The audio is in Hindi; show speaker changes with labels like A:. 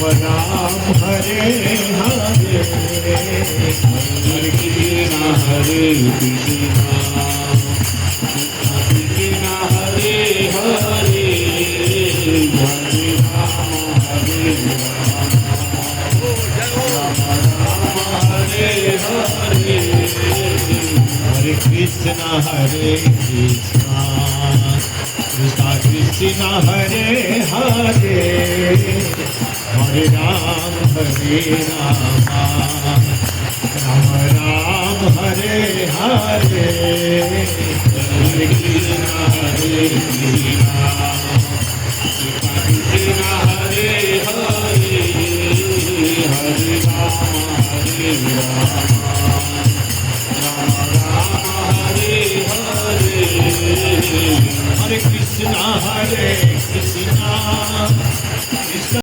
A: राम हरे हरे हरे कृष्ण हरे कृष्ण कृष्ण हरे हरे हरे राम हरे राम राम राम हरे हरे हरे कृष्ण हरे कृष्ण कृष्ण कृष्ण हरे हरे हरे राम राम राम हरे हरे हरे कृष्ण हरे कृष्ण